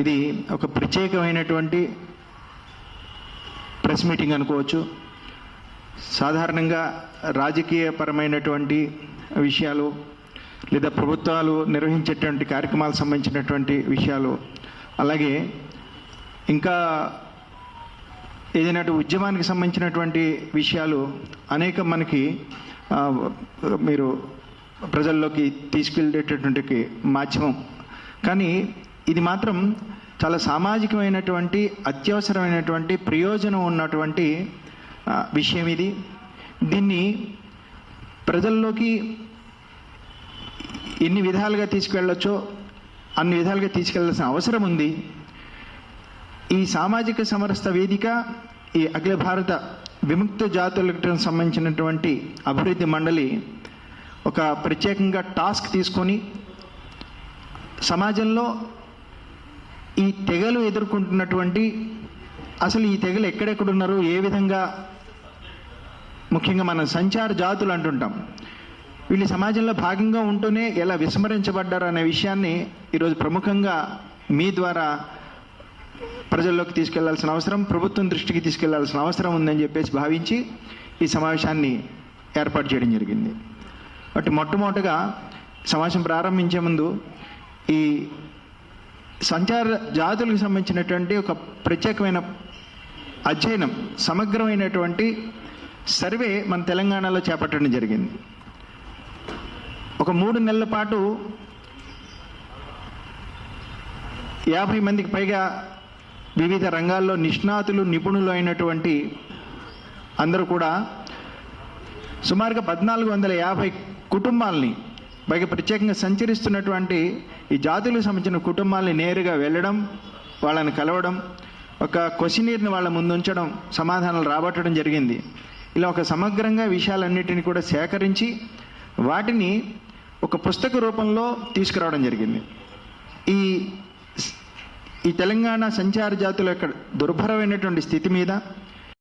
ఇది ఒక ప్రత్యేకమైనటువంటి ప్రెస్ మీటింగ్ అనుకోవచ్చు. సాధారణంగా రాజకీయపరమైనటువంటి విషయాలు లేదా ప్రభుత్వాలు నిర్వహించేటువంటి కార్యక్రమాలకు సంబంధించినటువంటి విషయాలు, అలాగే ఇంకా ఏదైనా ఉద్యమానికి సంబంధించినటువంటి విషయాలు అనేక మనకి మీరు ప్రజల్లోకి తీసుకెళ్ళేటటువంటి మాధ్యమం. కానీ ఇది మాత్రం చాలా సామాజికమైనటువంటి అత్యవసరమైనటువంటి ప్రయోజనం ఉన్నటువంటి విషయం ఇది. దీన్ని ప్రజల్లోకి ఎన్ని విధాలుగా తీసుకెళ్ళొచ్చో అన్ని విధాలుగా తీసుకెళ్లాల్సిన అవసరం ఉంది. ఈ సామాజిక సమరసత వేదిక, ఈ అఖిల భారత విముక్త జాతులకు సంబంధించినటువంటి అభివృద్ధి మండలి ఒక ప్రత్యేకంగా టాస్క్ తీసుకొని సమాజంలో ఈ తెగలు ఎదుర్కొంటున్నటువంటి, అసలు ఈ తెగలు ఎక్కడెక్కడున్నారు, ఏ విధంగా, ముఖ్యంగా మన సంచార జాతులు అంటుంటాం, వీళ్ళు సమాజంలో భాగంగా ఉంటూనే ఎలా విస్మరించబడ్డారు అనే విషయాన్ని ఈరోజు ప్రముఖంగా మీ ద్వారా ప్రజల్లోకి తీసుకెళ్లాల్సిన అవసరం, ప్రభుత్వం దృష్టికి తీసుకెళ్లాల్సిన అవసరం ఉందని చెప్పేసి భావించి ఈ సమావేశాన్ని ఏర్పాటు చేయడం జరిగింది. బట్ మొట్టమొదటిగా సమావేశం ప్రారంభించే ముందు ఈ సంచార జాతులకు సంబంధించినటువంటి ఒక ప్రత్యేకమైన అధ్యయనం, సమగ్రమైనటువంటి సర్వే మన తెలంగాణలో చేపట్టడం జరిగింది. ఒక 3 నెలల పాటు 50 మందికి పైగా వివిధ రంగాల్లో నిష్ణాతులు, నిపుణులు అయినటువంటి అందరూ కూడా సుమారుగా 1450 కుటుంబాలని, పైగా ప్రత్యేకంగా సంచరిస్తున్నటువంటి ఈ జాతులకు సంబంధించిన కుటుంబాలని నేరుగా వెళ్ళడం, వాళ్ళని కలవడం, ఒక క్వశ్చనీర్ని వాళ్ళ ముందు ఉంచడం, సమాధానాలు రాబట్టడం జరిగింది. ఇలా ఒక సమగ్రంగా విషయాలన్నిటిని కూడా సేకరించి వాటిని ఒక పుస్తక రూపంలో తీసుకురావడం జరిగింది. ఈ తెలంగాణ సంచార జాతుల యొక్క దుర్భరమైనటువంటి స్థితి మీద,